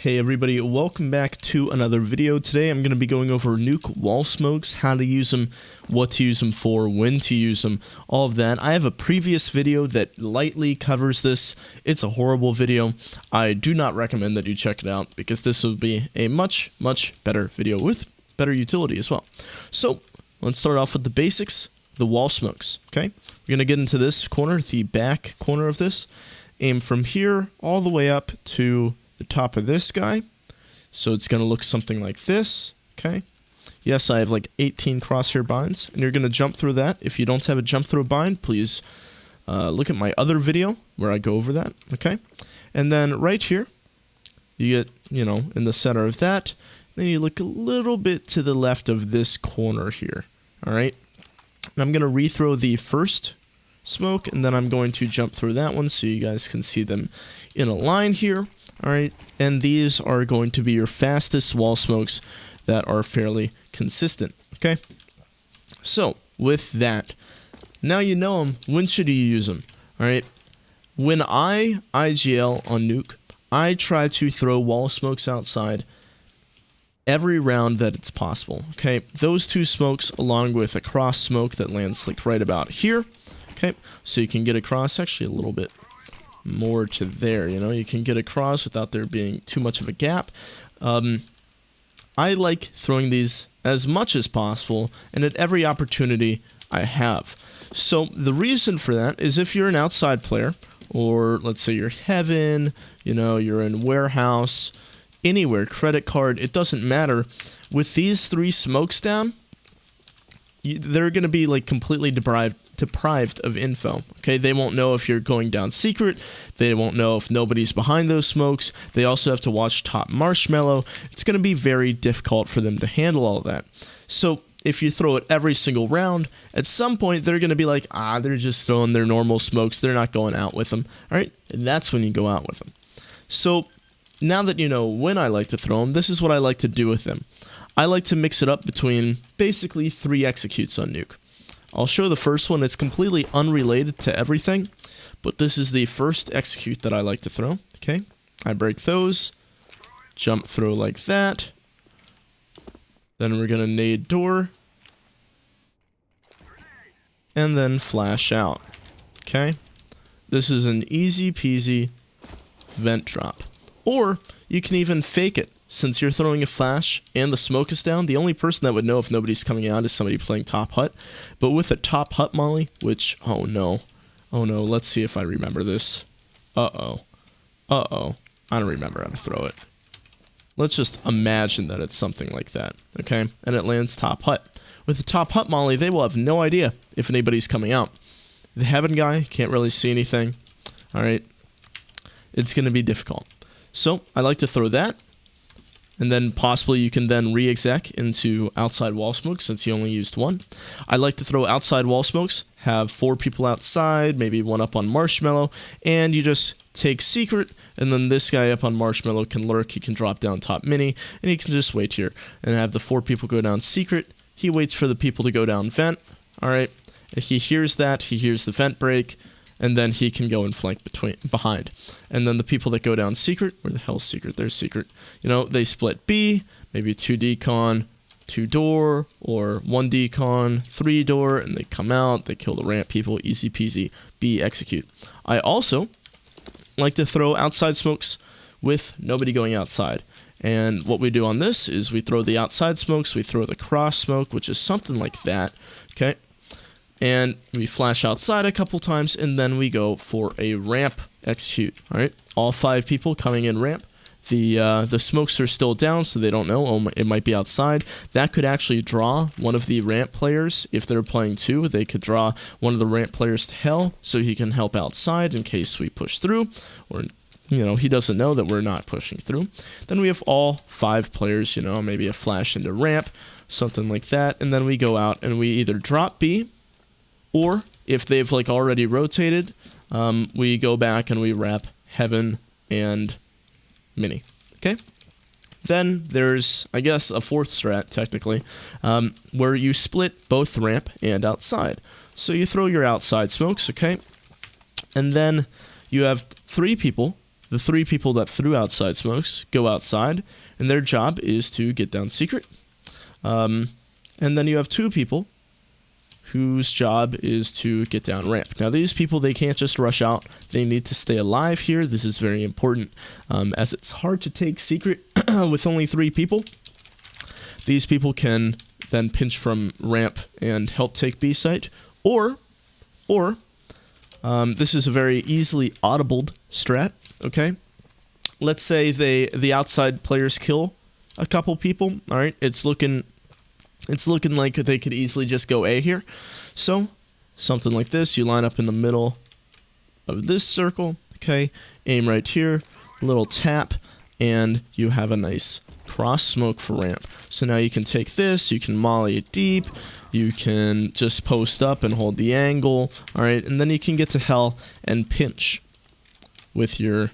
Hey everybody, welcome back to another video. Today I'm going to be going over Nuke wall smokes, how to use them, what to use them for, when to use them, all of that. I have a previous video that lightly covers this. It's a horrible video. I do not recommend that you check it out because this will be a much better video with better utility as well. So let's start off with the basics, the wall smokes, okay? We're going to get into this corner, the back corner of this, aim from here all the way up to the top of this guy. So it's going to look something like this, okay? Yes, I have like 18 crosshair binds, and you're going to jump through that. If you don't have a jump through bind, please look at my other video where I go over that, okay? And then right here, you get, in the center of that. Then you look a little bit to the left of this corner here, all right? And I'm going to rethrow the first smoke, and then I'm going to jump through that one so you guys can see them in a line here. All right, and these are going to be your fastest wall smokes that are fairly consistent, okay? So, with that, now you know them. When should you use them? All right, when I IGL on Nuke, I try to throw wall smokes outside every round that it's possible, okay? Those two smokes along with a cross smoke that lands like right about here, okay? So you can get across actually a little bit more to there, you can get across without there being too much of a gap. I like throwing these as much as possible and at every opportunity I have. So the reason for that is if you're an outside player, or let's say you're Heaven, you're in Warehouse, anywhere, credit card, it doesn't matter. With these three smokes down, they're going to be like completely deprived of info, okay? They won't know if you're going down secret. They won't know if nobody's behind those smokes. They also have to watch top marshmallow. It's going to be very difficult for them to handle all of that. So if you throw it every single round, at some point they're going to be like, they're just throwing their normal smokes. They're not going out with them, all right? And that's when you go out with them. So now that you know when I like to throw them, this is what I like to do with them. I like to mix it up between basically 3 executes on Nuke. I'll show the first one. It's completely unrelated to everything, but this is the first execute that I like to throw, okay? I break those, jump throw like that, then we're going to nade door, and then flash out, okay? This is an easy peasy vent drop. Or you can even fake it. Since you're throwing a flash and the smoke is down, the only person that would know if nobody's coming out is somebody playing top hut. But with a top hut molly, which, oh no, let's see if I remember this. I don't remember how to throw it. Let's just imagine that it's something like that, okay? And it lands top hut. With the top hut molly, they will have no idea if anybody's coming out. The Heaven guy can't really see anything, all right? It's going to be difficult. So I like to throw that. And then possibly you can then re-exec into outside wall smokes since you only used 1. I like to throw outside wall smokes, have 4 people outside, maybe 1 up on marshmallow, and you just take secret, and then this guy up on marshmallow can lurk, he can drop down top mini, and he can just wait here and have the 4 people go down secret. He waits for the people to go down vent, alright? If he hears that, he hears the vent break, and then he can go and flank behind. And then the people that go down secret, where the hell's secret? There's secret. They split B, maybe 2 decon, 2 door, or 1 decon, 3 door, and they come out, they kill the ramp people, easy peasy, B execute. I also like to throw outside smokes with nobody going outside. And what we do on this is we throw the outside smokes, we throw the cross smoke, which is something like that, okay? And we flash outside a couple times, and then we go for a ramp execute, all right? All 5 people coming in ramp. The smokes are still down, so they don't know. It might be outside. That could actually draw one of the ramp players. If they're playing 2, they could draw one of the ramp players to hell, so he can help outside in case we push through, or he doesn't know that we're not pushing through. Then we have all 5 players, maybe a flash into ramp, something like that, and then we go out and we either drop B, or if they've already rotated, we go back and we wrap Heaven and Mini, okay? Then there's, I guess, a 4th strat, technically, where you split both ramp and outside. So you throw your outside smokes, okay? And then you have 3 people the 3 people that threw outside smokes go outside, and their job is to get down secret. And then you have 2 people whose job is to get down ramp. Now these people, they can't just rush out. They need to stay alive here. This is very important, as it's hard to take secret with only 3 people. These people can then pinch from ramp and help take B site, or this is a very easily audibled strat. Okay, let's say the outside players kill a couple people. All right, it's looking like they could easily just go A here. So something like this, you line up in the middle of this circle. Okay, aim right here, little tap, and you have a nice cross smoke for ramp. So now you can take this, you can molly it deep, you can just post up and hold the angle, alright, and then you can get to hell and pinch with your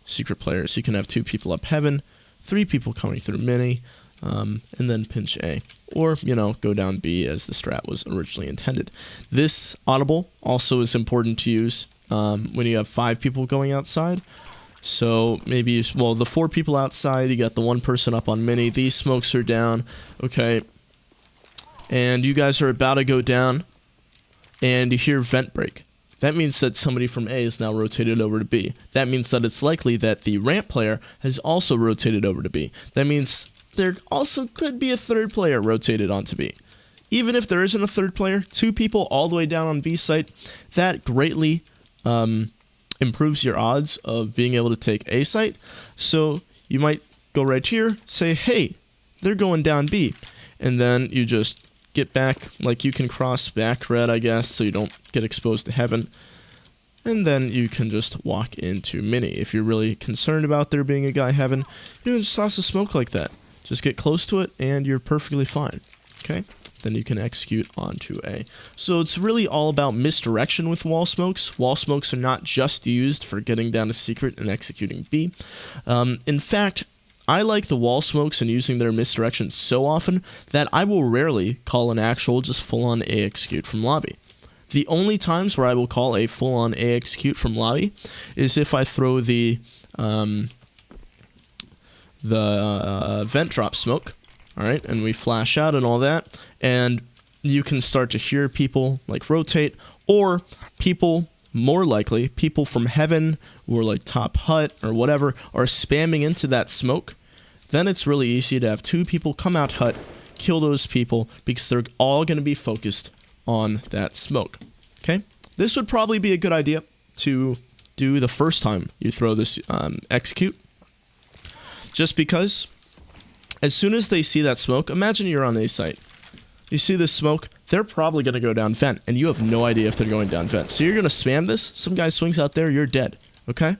secret players. You can have 2 people up heaven, 3 people coming through mini, and then pinch A. Or, go down B as the strat was originally intended. This audible also is important to use when you have 5 people going outside. So maybe, the 4 people outside, you got the 1 person up on mini, these smokes are down, okay, and you guys are about to go down, and you hear vent break. That means that somebody from A is now rotated over to B. That means that it's likely that the ramp player has also rotated over to B. That means there also could be a 3rd player rotated onto B. Even if there isn't a 3rd player, 2 people all the way down on B site, that greatly improves your odds of being able to take A site. So you might go right here, say, hey, they're going down B. And then you just get back, like you can cross back red, I guess, so you don't get exposed to heaven. And then you can just walk into mini. If you're really concerned about there being a guy heaven, you can just toss a smoke like that. Just get close to it and you're perfectly fine. Okay? Then you can execute onto A. So it's really all about misdirection with wall smokes. Wall smokes are not just used for getting down to secret and executing B. In fact, I like the wall smokes and using their misdirection so often that I will rarely call an actual just full-on A execute from lobby. The only times where I will call a full-on A execute from lobby is if I throw the vent drop smoke. Alright, and we flash out and all that, and you can start to hear people like rotate, or people, more likely, people from heaven or like top hut or whatever are spamming into that smoke. Then it's really easy to have 2 people come out hut, kill those people, because they're all going to be focused on that smoke. Okay, this would probably be a good idea to do the first time you throw this execute, just because as soon as they see that smoke, imagine you're on A site. You see this smoke, they're probably going to go down vent, and you have no idea if they're going down vent. So you're going to spam this, some guy swings out there, you're dead, okay?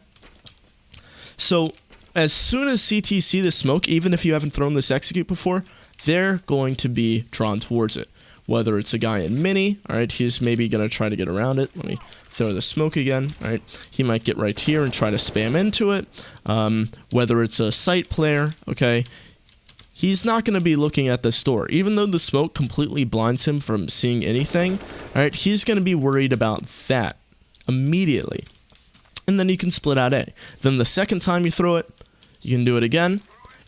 So as soon as CT see the smoke, even if you haven't thrown this execute before, they're going to be drawn towards it. Whether it's a guy in mini, alright, he's maybe going to try to get around it. Let me throw the smoke again, alright? He might get right here and try to spam into it. Whether it's a site player, okay? He's not going to be looking at this door. Even though the smoke completely blinds him from seeing anything, alright, he's going to be worried about that immediately. And then you can split out A. Then the second time you throw it, you can do it again.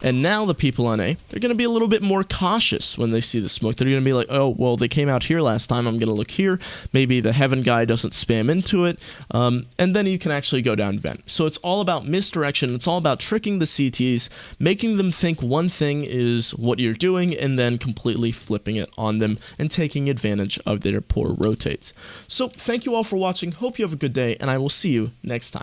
And now the people on A, they're going to be a little bit more cautious when they see the smoke. They're going to be like, oh, well, they came out here last time. I'm going to look here. Maybe the heaven guy doesn't spam into it. And then you can actually go down vent. So it's all about misdirection. It's all about tricking the CTs, making them think one thing is what you're doing, and then completely flipping it on them and taking advantage of their poor rotates. So thank you all for watching. Hope you have a good day, and I will see you next time.